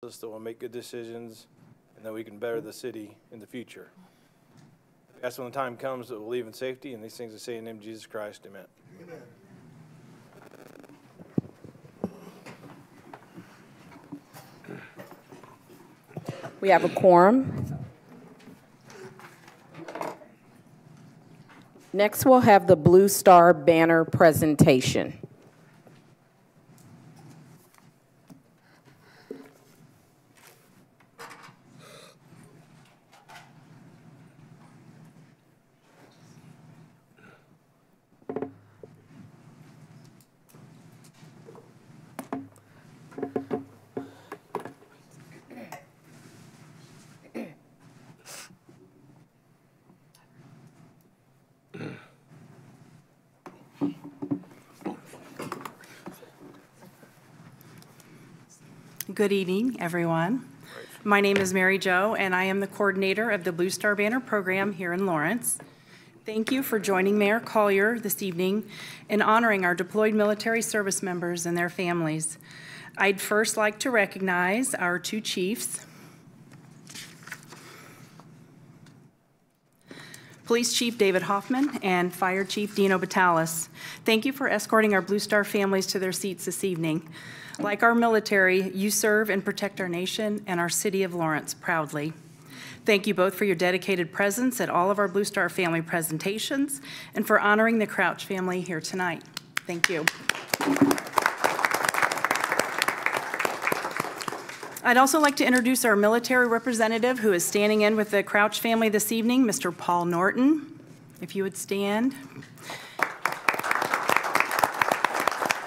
that will make good decisions and that we can better the city in the future. That's when the time comes that we'll leave in safety, and these things I say in the name of Jesus Christ. Amen. Amen. We have a quorum. Next, we'll have the Blue Star banner presentation. Good evening, everyone. My name is Mary Jo, and I am the coordinator of the Blue Star Banner program here in Lawrence. Thank you for joining Mayor Collier this evening in honoring our deployed military service members and their families. I'd first like to recognize our two chiefs. Police Chief David Hoffman and Fire Chief Dino Batalis. Thank you for escorting our Blue Star families to their seats this evening. Like our military, you serve and protect our nation and our city of Lawrence proudly. Thank you both for your dedicated presence at all of our Blue Star family presentations and for honoring the Crouch family here tonight. Thank you. I'd also like to introduce our military representative who is standing in with the Crouch family this evening, Mr. Paul Norton. If you would stand.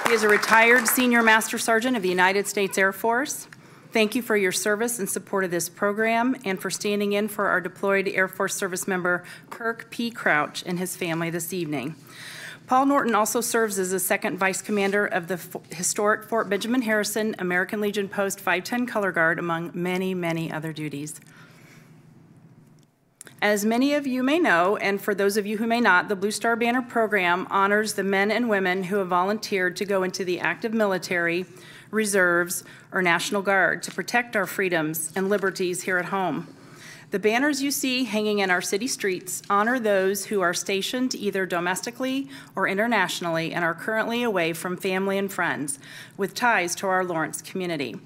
He is a retired Senior Master Sergeant of the United States Air Force. Thank you for your service and support of this program and for standing in for our deployed Air Force service member, Kirk P. Crouch, and his family this evening. Paul Norton also serves as the second Vice Commander of the historic Fort Benjamin Harrison American Legion Post 510 Color Guard, among many, many other duties. As many of you may know, and for those of you who may not, the Blue Star Banner program honors the men and women who have volunteered to go into the active military, reserves, or National Guard to protect our freedoms and liberties here at home. The banners you see hanging in our city streets honor those who are stationed either domestically or internationally and are currently away from family and friends with ties to our Lawrence community.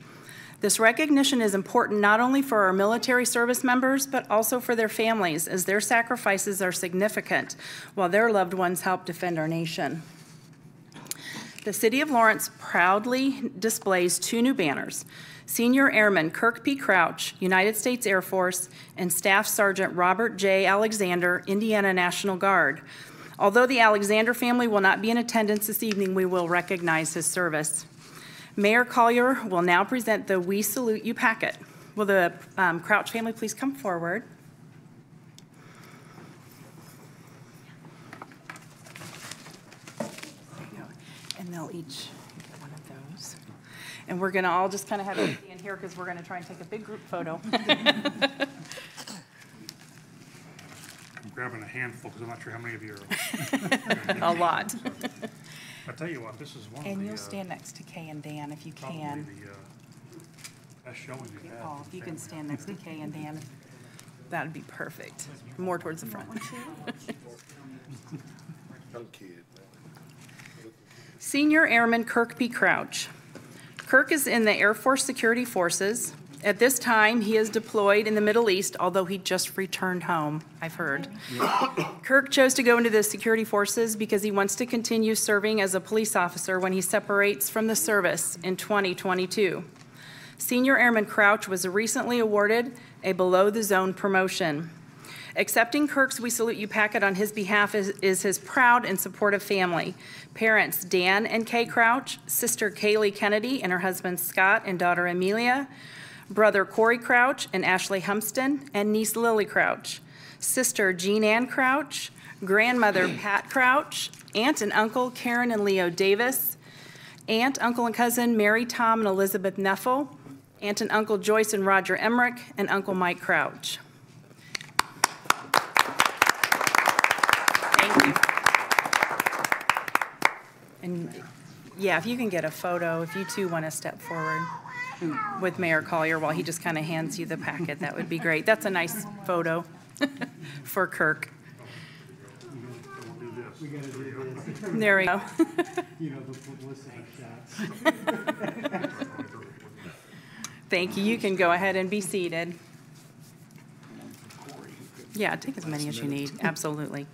This recognition is important not only for our military service members, but also for their families, as their sacrifices are significant while their loved ones help defend our nation. The City of Lawrence proudly displays two new banners: Senior Airman Kirk P. Crouch, United States Air Force, and Staff Sergeant Robert J. Alexander, Indiana National Guard. Although the Alexander family will not be in attendance this evening, we will recognize his service. Mayor Collier will now present the We Salute You packet. Will the Crouch family please come forward? And they'll each get one of those. And we're going to all just kind of have it in here because we're going to try and take a big group photo. I'm grabbing a handful because I'm not sure how many of you are. A lot. I tell you what, this is one of the... And you'll stand next to Kay and Dan if you can. Probably the best showing you've had. Oh, if you can stand next to Kay and Dan, that would be perfect. More towards the front. Senior Airman Kirk P. Crouch. Kirk is in the Air Force Security Forces. At this time, he is deployed in the Middle East, although he just returned home, I've heard. Kirk chose to go into the security forces because he wants to continue serving as a police officer when he separates from the service in 2022. Senior Airman Crouch was recently awarded a below-the-zone promotion. Accepting Kirk's We Salute You packet on his behalf is his proud and supportive family. Parents Dan and Kay Crouch, sister Kaylee Kennedy and her husband Scott and daughter Amelia, brother Corey Crouch and Ashley Humston, and niece Lily Crouch, sister Jean Ann Crouch, grandmother Pat Crouch, aunt and uncle Karen and Leo Davis, aunt, uncle, and cousin Mary, Tom, and Elizabeth Neffel, aunt and uncle Joyce and Roger Emmerich, and uncle Mike Crouch. Thank you. And yeah, if you can get a photo, if you two want to step forward. with Mayor Collier while he just kind of hands you the packet. That would be great. That's a nice photo for Kirk. There we go. You know, the publicity shots. Thank you. You can go ahead and be seated. Yeah, take as many as you need. Absolutely.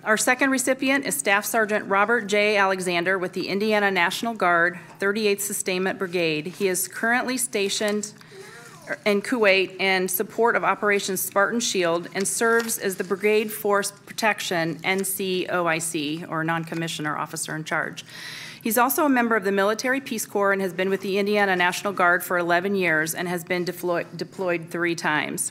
Our second recipient is Staff Sergeant Robert J. Alexander with the Indiana National Guard, 38th Sustainment Brigade. He is currently stationed in Kuwait in support of Operation Spartan Shield and serves as the Brigade Force Protection NCOIC, or Non-Commissioner Officer in Charge. He's also a member of the Military Peace Corps and has been with the Indiana National Guard for 11 years and has been deployed 3 times.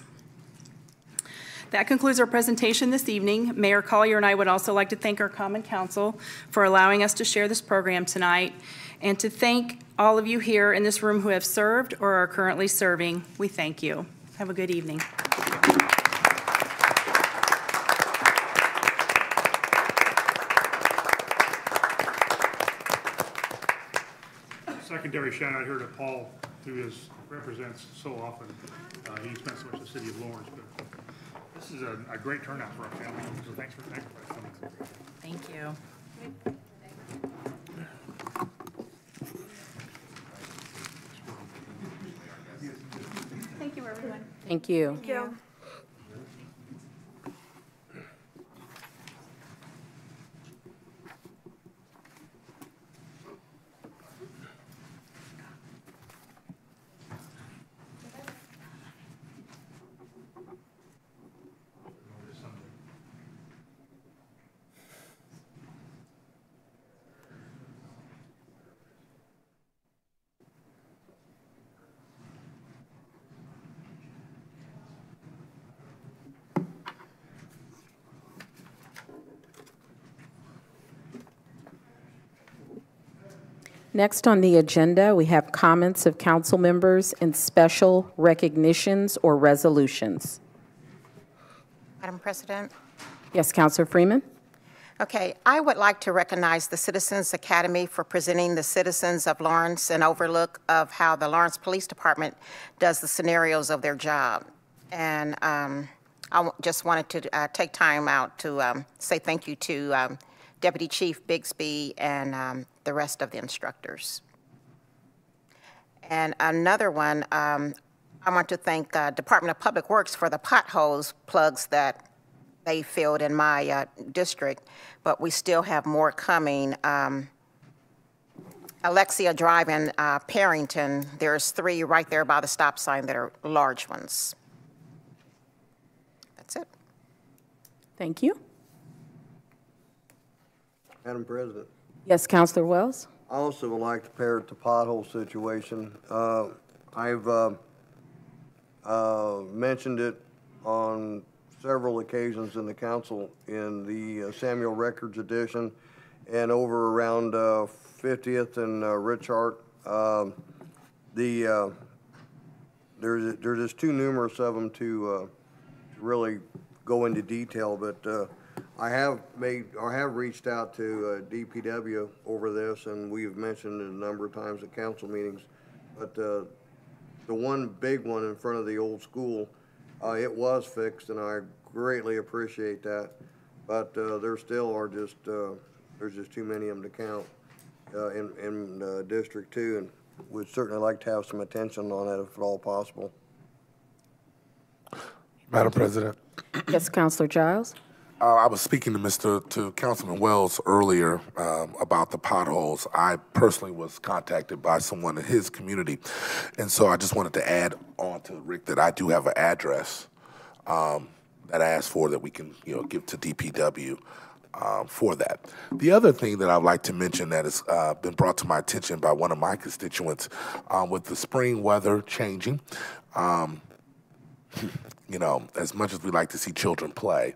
That concludes our presentation this evening. Mayor Collier and I would also like to thank our Common Council for allowing us to share this program tonight, and to thank all of you here in this room who have served or are currently serving. We thank you. Have a good evening. Secondary shout out here to Paul, who represents so often. He spent so much in the city of Lawrence, but this is a great turnout for our family, so thanks for coming. Thank you. Thank you, everyone. Thank you. Thank you. Next on the agenda, we have comments of council members and special recognitions or resolutions. Madam President? Yes, Councilor Freeman? Okay, I would like to recognize the Citizens Academy for presenting the citizens of Lawrence an overlook of how the Lawrence Police Department does the scenarios of their job. And just wanted to take time out to say thank you to Deputy Chief Bixby and the rest of the instructors. And another one, I want to thank Department of Public Works for the potholes plugs that they filled in my district, but we still have more coming. Alexia Drive in Perrington, there's 3 right there by the stop sign that are large ones. That's it. Thank you. Madam President, Yes, Councilor Wells? I also would like to pair it to pothole situation. I've mentioned it on several occasions in the council in the Samuel Records edition and over around 50th and Richart. There's just too numerous of them to really go into detail, but I have reached out to DPW over this, and we have mentioned it a number of times at council meetings. But the one big one in front of the old school, it was fixed, and I greatly appreciate that. But there still are just there's just too many of them to count in District 2, and we'd certainly like to have some attention on that if at all possible. Madam President. Yes, Councilor Giles? I was speaking to Councilman Wells earlier about the potholes. I personally was contacted by someone in his community, and so I just wanted to add on to Rick that I do have an address that I asked for that we can give to DPW for that. The other thing that I'd like to mention that has been brought to my attention by one of my constituents with the spring weather changing. As much as we like to see children play,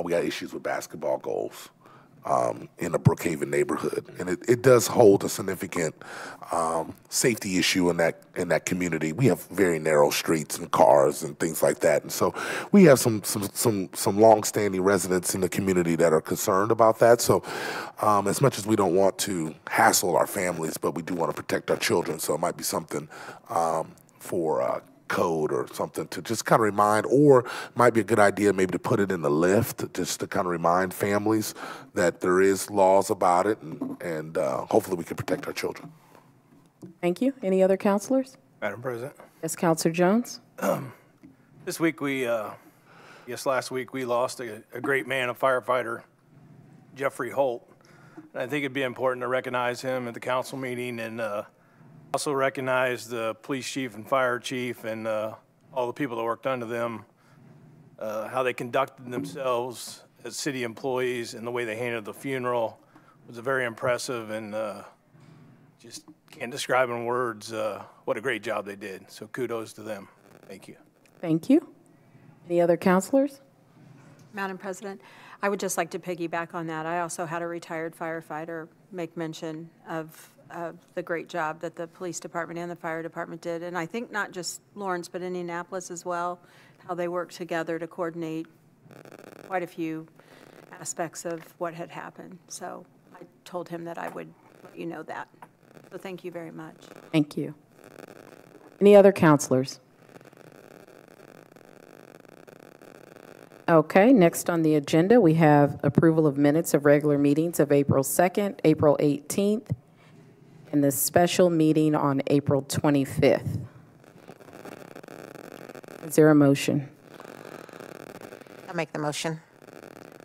we got issues with basketball goals. in a Brookhaven neighborhood, and it does hold a significant safety issue in that community. We have very narrow streets and cars and things like that, and so we have some longstanding residents in the community that are concerned about that. So, as much as we don't want to hassle our families, but we do want to protect our children, so it might be something for code or something to just kind of remind, or might be a good idea maybe to put it in the lift just to kind of remind families that there is laws about it, and hopefully we can protect our children. Thank you. Any other counselors? Madam President, Yes, Counselor Jones? this week last week we lost a great man, a firefighter, Jeffrey Holt. And I think it'd be important to recognize him at the council meeting, and also recognize the police chief and fire chief and all the people that worked under them, how they conducted themselves as city employees, and the way they handled the funeral was very impressive, and just can't describe in words what a great job they did. So kudos to them. Thank you. Thank you. Any other counselors? Madam President, I would just like to piggyback on that. I also had a retired firefighter make mention of the great job that the police department and the fire department did. And I think not just Lawrence, but Indianapolis as well, how they worked together to coordinate quite a few aspects of what had happened. So I told him that I would let you know that. So thank you very much. Thank you. Any other counselors? Okay, next on the agenda, we have approval of minutes of regular meetings of April 2nd, April 18th, and the special meeting on April 25th. Is there a motion? I make the motion.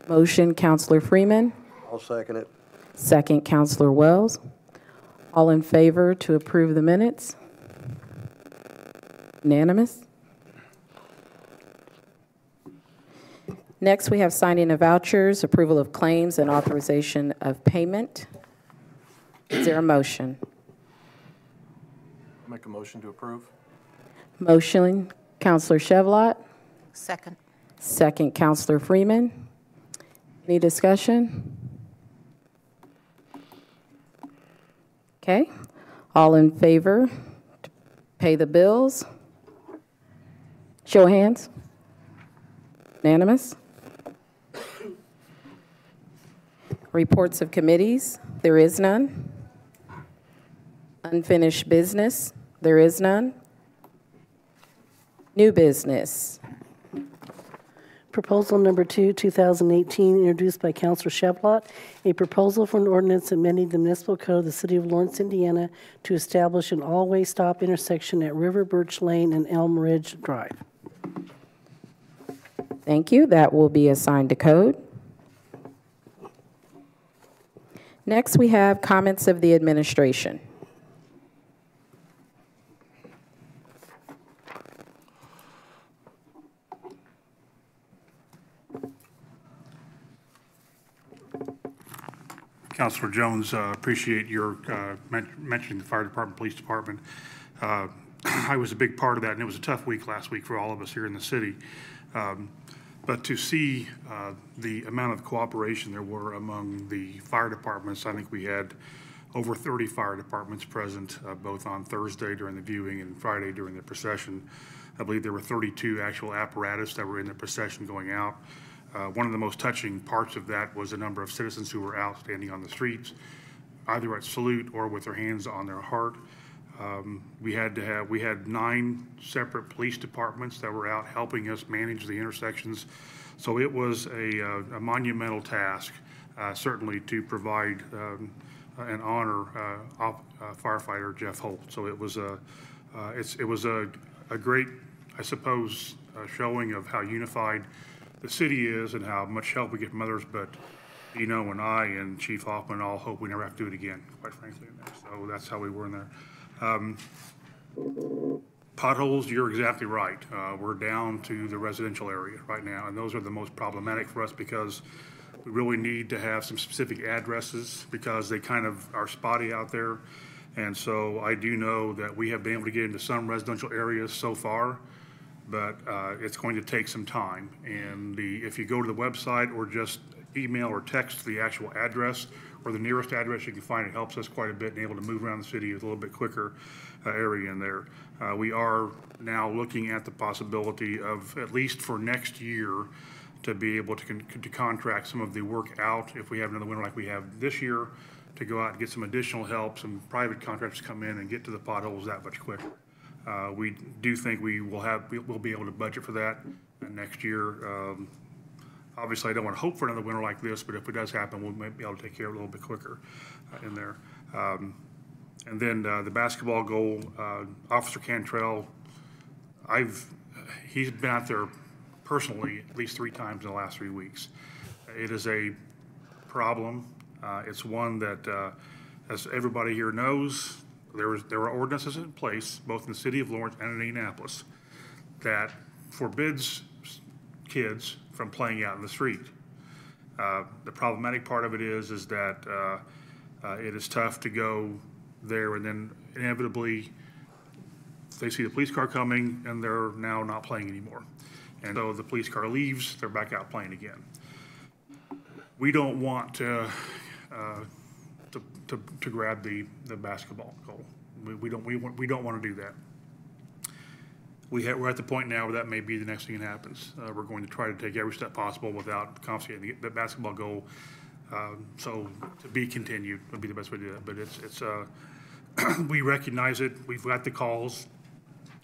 Motion, Counselor Freeman. I'll second it. Second, Counselor Wells. All in favor to approve the minutes? Unanimous? Next, we have signing of vouchers, approval of claims, and authorization of payment. Is there a motion? Make a motion to approve. Motion, Counselor Chevlot. Second. Second, Counselor Freeman. Any discussion? Okay. All in favor to pay the bills? Show of hands. Unanimous? Reports of committees, there is none. Unfinished business, there is none. New business. Proposal number 2, 2018, introduced by Councilor Chevlot, a proposal for an ordinance amending the municipal code of the City of Lawrence, Indiana to establish an all-way stop intersection at River Birch Lane and Elm Ridge Drive. Thank you. That will be assigned to code. Next, we have comments of the administration. Councilor Jones, appreciate your mentioning the fire department, police department. I was a big part of that, and it was a tough week last week for all of us here in the city. But to see the amount of cooperation there were among the fire departments, I think we had over 30 fire departments present, both on Thursday during the viewing and Friday during the procession. I believe there were 32 actual apparatus that were in the procession going out. One of the most touching parts of that was the number of citizens who were out standing on the streets, either at salute or with their hands on their heart. We had 9 separate police departments that were out helping us manage the intersections. So it was a monumental task, certainly to provide and honor firefighter Jeff Holt. So it was a great, I suppose, showing of how unified the city is and how much help we get from others. But Dino and I and Chief Hoffman all hope we never have to do it again, quite frankly. So that's how we were in there. Potholes, you're exactly right. We're down to the residential area right now, and those are the most problematic for us because we really need to have some specific addresses because they kind of are spotty out there. And so I do know that we have been able to get into some residential areas so far, but it's going to take some time. And if you go to the website or just email or text the actual address or the nearest address you can find. It helps us quite a bit and able to move around the city with a little bit quicker area in there. We are now looking at the possibility of, at least for next year, to be able to contract some of the work out if we have another winter like we have this year, to go out and get some additional help, some private contractors come in and get to the potholes that much quicker. We do think we'll be able to budget for that next year. Obviously, I don't want to hope for another winter like this, but if it does happen, we might be able to take care of it a little bit quicker in there. And then the basketball goal, Officer Cantrell, he's been out there personally at least 3 times in the last 3 weeks. It is a problem. It's one that, as everybody here knows, there are ordinances in place, both in the city of Lawrence and in Indianapolis, that forbids kids from playing out in the street. The problematic part of it is that it is tough to go there and then inevitably they see the police car coming and they're now not playing anymore. And so the police car leaves, they're back out playing again. We don't want to grab the basketball goal. We don't want to do that. We're at the point now where that may be the next thing that happens. We're going to try to take every step possible without confiscating the basketball goal. So to be continued would be the best way to do that. But it's we recognize it. We've got the calls.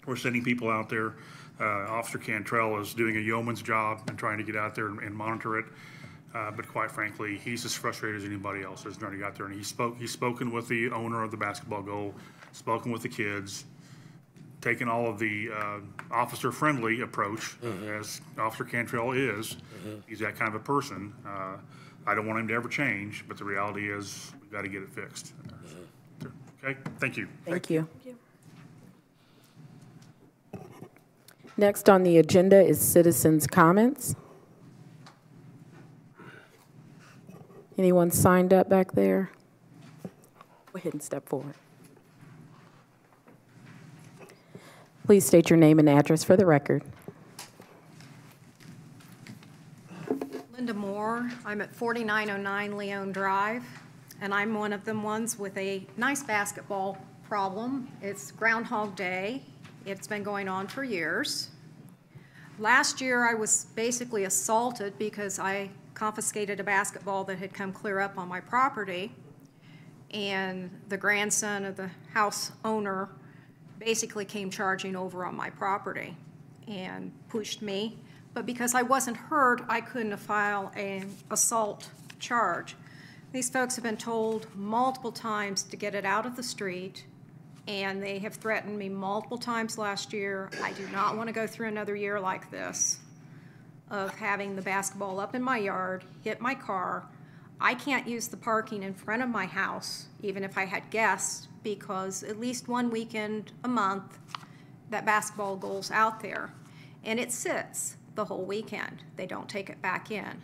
We're sending people out there. Officer Cantrell is doing a yeoman's job and trying to get out there and monitor it. But quite frankly, he's as frustrated as anybody else that's trying to get out there. And he's spoken with the owner of the basketball goal, spoken with the kids, taken all of the officer-friendly approach, as Officer Cantrell is. He's that kind of a person. I don't want him to ever change, but the reality is we've got to get it fixed. Okay, thank you. Thank you. Next on the agenda is citizens' comments. Anyone signed up back there? Go ahead and step forward. Please state your name and address for the record. Linda Moore. I'm at 4909 Leone Drive, and I'm one of them ones with a nice basketball problem. It's Groundhog Day. It's been going on for years. Last year, I was basically assaulted because I confiscated a basketball that had come clear up on my property, and the grandson of the house owner basically came charging over on my property and pushed me. But because I wasn't hurt, I couldn't file an assault charge. These folks have been told multiple times to get it out of the street, and they have threatened me multiple times last year. I do not want to go through another year like this of having the basketball up in my yard, hit my car. I can't use the parking in front of my house, even if I had guests, because at least one weekend a month, that basketball goes out there. And it sits the whole weekend. They don't take it back in.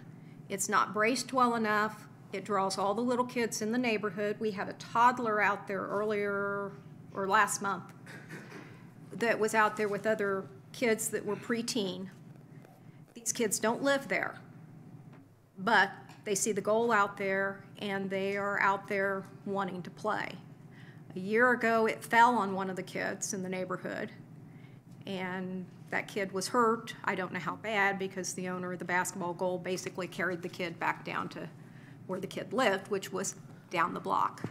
It's not braced well enough. It draws all the little kids in the neighborhood. We had a toddler out there earlier, or last month, that was out there with other kids that were preteen. These kids don't live there, but they see the goal out there and they are out there wanting to play. A year ago, it fell on one of the kids in the neighborhood, and that kid was hurt. I don't know how bad, because the owner of the basketball goal basically carried the kid back down to where the kid lived, which was down the block.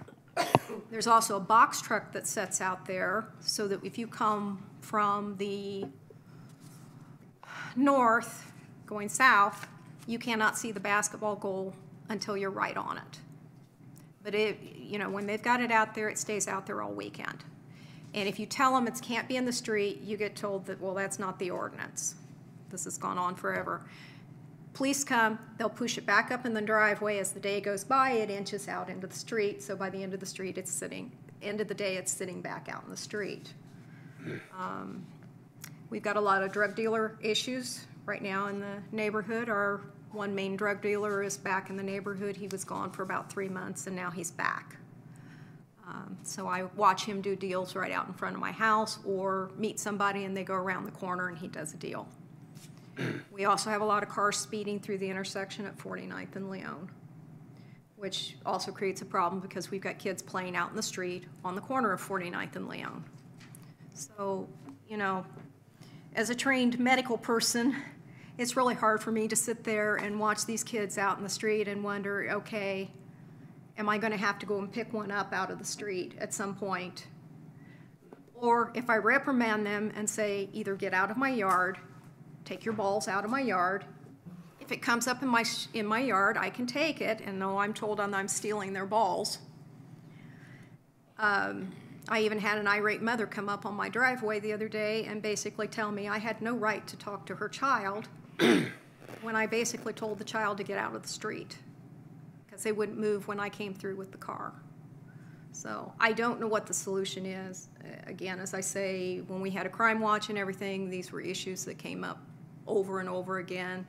There's also a box truck that sits out there, so that if you come from the north going south, you cannot see the basketball goal until you're right on it. But when they've got it out there, it stays out there all weekend. And if you tell them it can't be in the street, you get told that, well, that's not the ordinance. This has gone on forever. Police come, they'll push it back up in the driveway. As the day goes by, it inches out into the street. So by the end of the street, end of the day, it's sitting back out in the street. We've got a lot of drug dealer issues right now in the neighborhood. Our one main drug dealer is back in the neighborhood. He was gone for about 3 months, and now he's back. So I watch him do deals right out in front of my house, or meet somebody and they go around the corner and he does a deal. We also have a lot of cars speeding through the intersection at 49th and Leon, which also creates a problem because we've got kids playing out in the street on the corner of 49th and Leon. So, you know, as a trained medical person, it's really hard for me to sit there and watch these kids out in the street and wonder, okay, am I going to have to go and pick one up out of the street at some point? Or if I reprimand them and say, either get out of my yard, take your balls out of my yard. If it comes up in my yard, I can take it, and no, I'm told I'm stealing their balls. I even had an irate mother come up on my driveway the other day and basically tell me I had no right to talk to her child when I basically told the child to get out of the street because they wouldn't move when I came through with the car. So I don't know what the solution is. Again, as I say, when we had a crime watch and everything, these were issues that came up over and over again.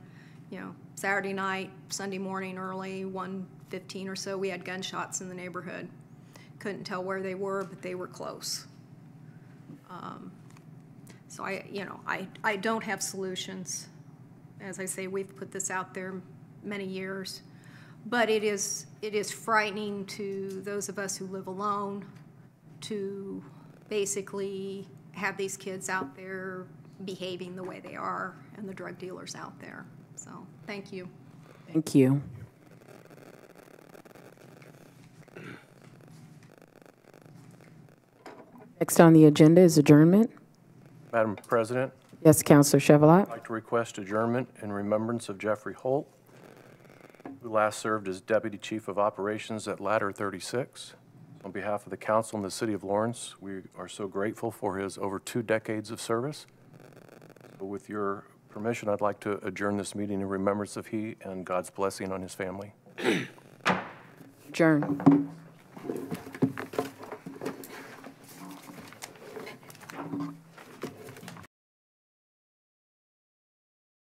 You know, Saturday night, Sunday morning early, 1:15 or so, we had gunshots in the neighborhood. Couldn't tell where they were, but they were close. So I don't have solutions. As I say, we've put this out there many years, but it is frightening to those of us who live alone to basically have these kids out there behaving the way they are and the drug dealers out there. So, thank you. Thank you. Next on the agenda is adjournment. Madam President, Yes, Councilor Chevrolet. I'd like to request adjournment in remembrance of Jeffrey Holt, who last served as Deputy Chief of Operations at Ladder 36. On behalf of the council and the city of Lawrence, we are so grateful for his over 2 decades of service. So with your permission, I'd like to adjourn this meeting in remembrance of he and God's blessing on his family. Adjourn.